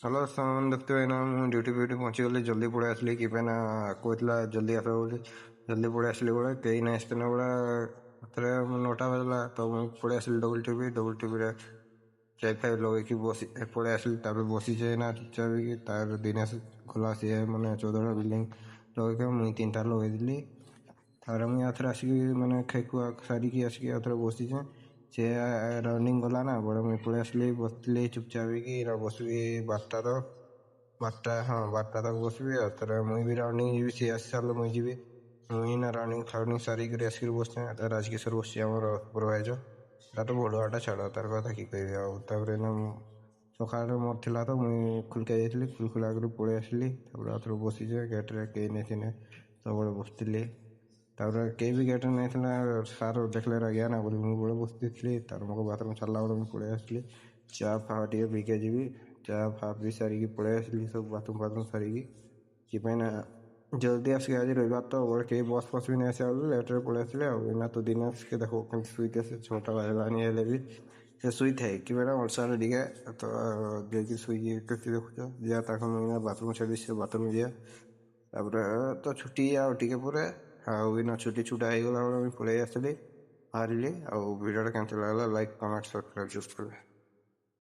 Hello ସାମାନ ଦେଖୁଥିବେ ନା ମୁଁ ଡ୍ୟୁଟି ଫ୍ୟୁଟି ପହଞ୍ଚିଗଲି ଜଲ୍ଦି ପଳେଇ ଆସିଲି କି ପାଇଁ ନା କହିଥିଲା ଜଲ୍ଦି ଆସିବ ବୋଲି ଜଲ୍ଦି ପଳେଇ ଆସିଲି ବେଳେ କେହି ନାହିଁ ଆସିଥିଲା ବେଳେ ଥରେ 9ଟା ବାଜିଲା ତ ମୁଁ ପଳେଇ ଆସିଲି ଡବଲ୍ ଟିଭିରେ ଚାଇ ଫାଇ ଲଗେଇକି ବସି ପଳେଇ ଆସିଲି ତାପରେ ବସିଛେ ନା ଚୁପଚାପ ହେଇକି ତାର ଦିନେ ଖୋଲା ସିଏ ମାନେ 14ଟା ବିଲ୍ଡିଂ ଲଗେଇକି ମୁଇଁ 3ଟା ଲଗେଇଥିଲି ତାପରେ ମୁଇଁ ଆଉଥରେ ଆସିକି ମାନେ ଖାଇଖୁଆ ସାରିକି ଆସିକି ଆଉଥରେ ବସିଛେ ସେ ରନିଂ ଗଲା ନା ବଡ଼ ମୁଇଁ ପଳେଇ ଆସିଲି ବସିଥିଲି ଚୁପଚାପ ହେଇକି ବସିବି 12ଟା ତକ ବସିବି ଆଉ ଥରେ ମୁଇଁ ବି ରନିଂ ଯିବି ସିଏ ଆସି ସାରିଲେ ମୁଇଁ ଯିବି ମୁଇଁ ନା ରନିଂ ସାରିକିରି ଆସିକିରି ବସିଛେ ରାଜକିଶୋର ବସିଛି ଆମର ସୁପରଭାଇଜର ଏଟା ତ ବଢ଼ୁଆଟା ଛାଡ଼ ତାର କଥା କି କହିବି ଆଉ ତାପରେ ସକାଳେ ମୋର ଥିଲା ତ ମୁଇଁ ଖୁଲକା ଯାଇଥିଲି ଖୁଲଖୁଲା କରି ପଳେଇ ଆସିଲି ତାପରେ ଆଉଥରେ ବସିଛେ ଗେଟ୍ରେ କେହି ନେଇଥିନେ ସବୁବେଳେ ବସିଥିଲି ତାପରେ କେହି ବି ଗେଟ୍ରେ ନେଇଥିଲା ସାର୍ ଦେଖିଲେ ରାଗିଆ ନା ବୋଲି ମୁଁ ବେଳେ ବସିଥିଲି ତାର ମୋ ବାଥରୁମ୍ ଛାଡ଼ିଲା ବେଳେ ମୁଁ ପଳେଇ ଆସିଲି ଚା ଫା ଟିକେ ପିଇକେ ଯିବି ଚା ଫା ପିଇ ସାରିକି ପଳେଇ ଆସିଲି ସବୁ ବାଥରୁମ୍ ସାରିକି କି ପାଇଁ ନା ଜଲ୍ଦି ଆସିକି ଆଜି ରବିବାର ତ ବଳେ କେହି ବସ୍ ଫସ୍ ବି ନେଇ ଆସିବା ବୋଲି ଲେଟ୍ରେ ପଳେଇ ଆସିଲେ ଆଉ ଏଇନା ତ ଦିନ ଆସିକି ଦେଖ କେମିତି ଶୋଇକି ଆସେ 6ଟା ବାଜିଲାଣି ହେଲେ ବି ସେ ଶୋଇଥାଏ କି ବେଟା ଅଳସାରେ ଟିକେ ତ ଯାଇକି ଶୋଇକି କେତେ ଦେଖୁଛ ଯିବା ତାକୁ ମୁଁ ବାଥରୁମ୍ ଛାଡ଼ି ସେ ବାଥରୁମ୍ ଯିବା ତାପରେ ତ ଛୁଟି ଆଉ ଟିକେ ପରେ ଆଉ ଏଇନା ଛୁଟି ହେଇଗଲା ବେଳେ ମୁଁ ପଳେଇ ଆସିଲି ବାହାରିଲି ଆଉ ଭିଡ଼ିଓଟା କେମିତି ଲାଗିଲା ଲାଇକ୍ କମେଣ୍ଟ ସବସ୍କ୍ରାଇବ୍ କରିବେ।